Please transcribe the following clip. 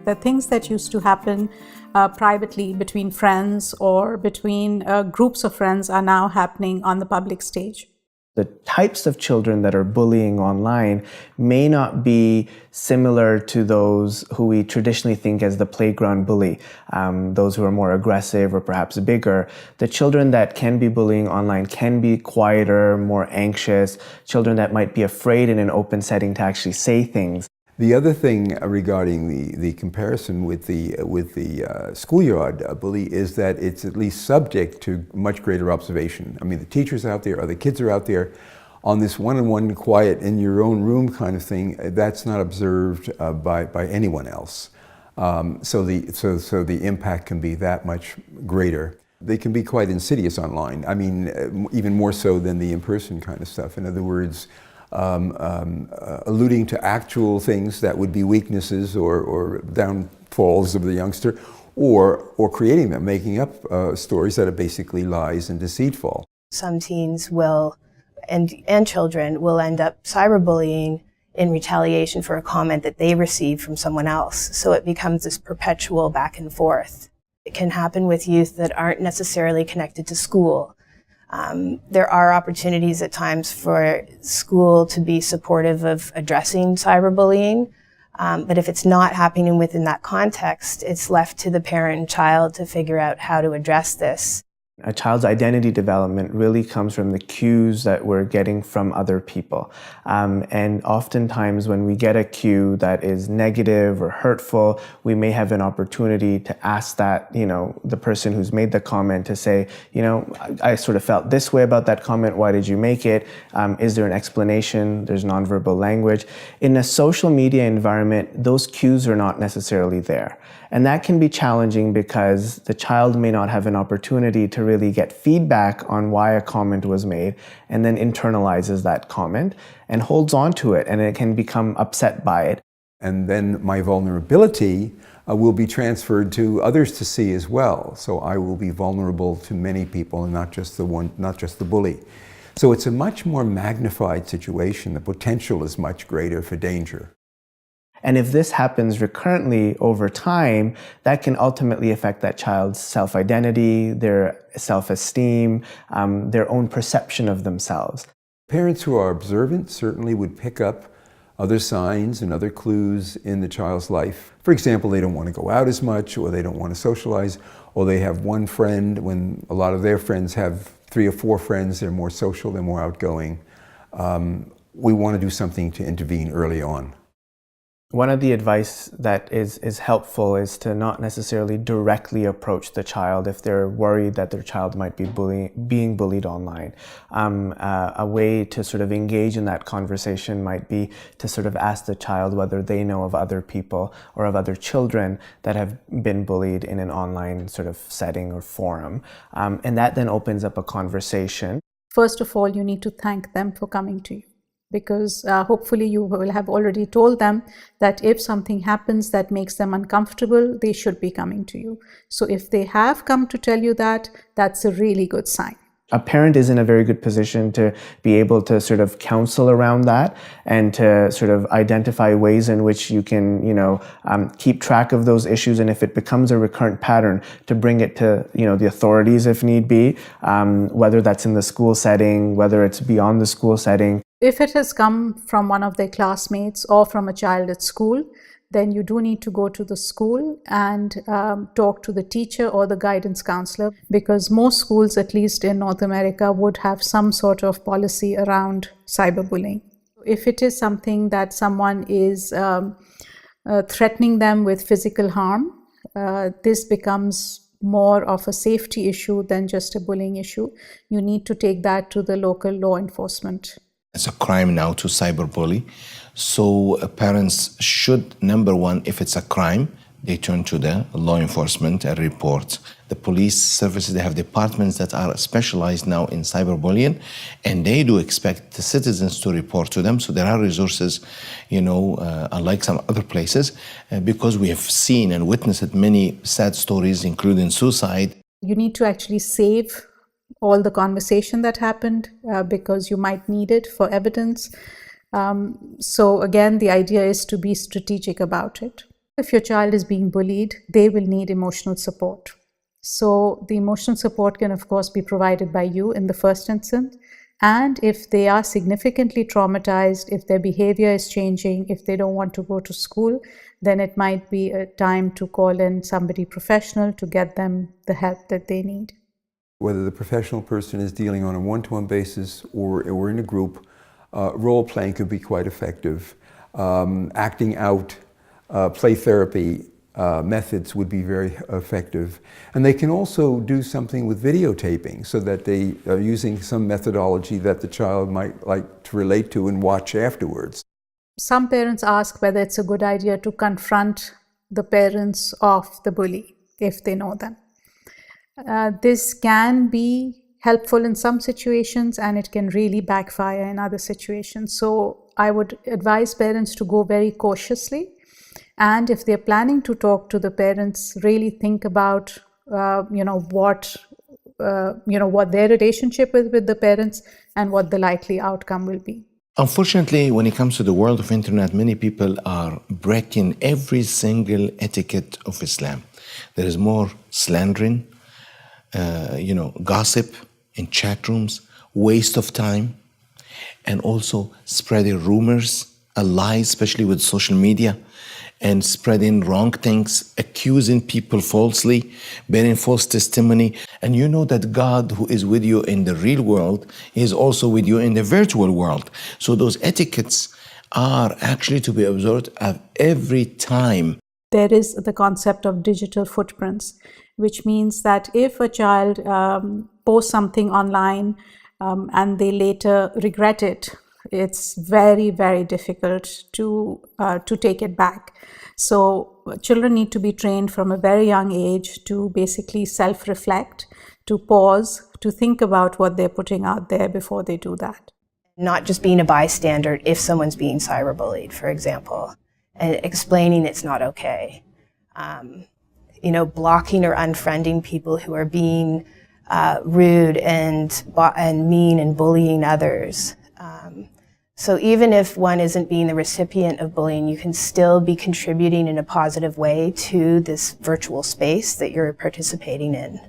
The things that used to happen privately between friends or between groups of friends are now happening on the public stage. The types of children that are bullying online may not be similar to those who we traditionally think as the playground bully, those who are more aggressive or perhaps bigger. The children that can be bullying online can be quieter, more anxious, children that might be afraid in an open setting to actually say things. The other thing regarding the comparison with the schoolyard bully is that it's at least subject to much greater observation. I mean, the teachers out there or the kids are out there on this one-on-one quiet in your own room kind of thing. That's not observed by anyone else. So the impact can be that much greater. They can be quite insidious online. I mean, even more so than the in-person kind of stuff. In other words, alluding to actual things that would be weaknesses or downfalls of the youngster, or creating them, making up stories that are basically lies and deceitful. Some teens will, and children will end up cyberbullying in retaliation for a comment that they received from someone else. So it becomes this perpetual back and forth. It can happen with youth that aren't necessarily connected to school. There are opportunities at times for school to be supportive of addressing cyberbullying, but if it's not happening within that context, it's left to the parent and child to figure out how to address this. A child's identity development really comes from the cues that we're getting from other people. And oftentimes when we get a cue that is negative or hurtful, we may have an opportunity to ask that, the person who's made the comment to say, I sort of felt this way about that comment. Why did you make it? Is there an explanation? There's nonverbal language. In a social media environment, those cues are not necessarily there. And that can be challenging because the child may not have an opportunity to really get feedback on why a comment was made, and then internalizes that comment and holds on to it, and it can become upset by it. And then my vulnerability will be transferred to others to see as well. So I will be vulnerable to many people, and not just the bully. So it's a much more magnified situation. The potential is much greater for danger. And if this happens recurrently over time, that can ultimately affect that child's self-identity, their self-esteem, their own perception of themselves. Parents who are observant certainly would pick up other signs and other clues in the child's life. For example, they don't want to go out as much, or they don't want to socialize, or they have one friend when a lot of their friends have 3 or 4 friends. They're more social, they're more outgoing. We want to do something to intervene early on. One of the advice that is helpful is to not necessarily directly approach the child if they're worried that their child might be being bullied online. A way to sort of engage in that conversation might be to sort of ask the child whether they know of other people or of other children that have been bullied in an online sort of setting or forum. And that then opens up a conversation. First of all, you need to thank them for coming to you, because hopefully you will have already told them that if something happens that makes them uncomfortable, they should be coming to you. So if they have come to tell you that, that's a really good sign. A parent is in a very good position to be able to sort of counsel around that and to sort of identify ways in which you can, keep track of those issues. And if it becomes a recurrent pattern, to bring it to, the authorities if need be, whether that's in the school setting, whether it's beyond the school setting. If it has come from one of their classmates or from a child at school, then you do need to go to the school and talk to the teacher or the guidance counselor, because most schools, at least in North America, would have some sort of policy around cyberbullying. If it is something that someone is threatening them with physical harm, this becomes more of a safety issue than just a bullying issue. You need to take that to the local law enforcement. It's a crime now to cyberbully. So parents should, number one, if it's a crime, they turn to the law enforcement and report. The police services, they have departments that are specialized now in cyberbullying, and they do expect the citizens to report to them. So there are resources, unlike some other places, because we have seen and witnessed many sad stories, including suicide. You need to actually save all the conversation that happened because you might need it for evidence. So again, the idea is to be strategic about it. If your child is being bullied, they will need emotional support. So the emotional support can, of course, be provided by you in the first instance. And if they are significantly traumatized, if their behavior is changing, if they don't want to go to school, then it might be a time to call in somebody professional to get them the help that they need. Whether the professional person is dealing on a one-to-one basis or in a group, role-playing could be quite effective. Acting out, play therapy methods would be very effective. And they can also do something with videotaping so that they are using some methodology that the child might like to relate to and watch afterwards. Some parents ask whether it's a good idea to confront the parents of the bully if they know them. This can be helpful in some situations and it can really backfire in other situations. So I would advise parents to go very cautiously. And if they're planning to talk to the parents, really think about, what their relationship is with the parents and what the likely outcome will be. Unfortunately, when it comes to the world of internet, many people are breaking every single etiquette of Islam. There is more slandering, gossip in chat rooms, waste of time, and also spreading rumors, lies, especially with social media, and spreading wrong things, accusing people falsely, bearing false testimony. And you know that God, who is with you in the real world, is also with you in the virtual world. So those etiquettes are actually to be observed at every time. There is the concept of digital footprints, which means that if a child posts something online and they later regret it, it's very, very difficult to take it back. So children need to be trained from a very young age to basically self-reflect, to pause, to think about what they're putting out there before they do that. Not just being a bystander if someone's being cyberbullied, for example, and explaining it's not okay. Blocking or unfriending people who are being rude and mean and bullying others. So even if one isn't being the recipient of bullying, you can still be contributing in a positive way to this virtual space that you're participating in.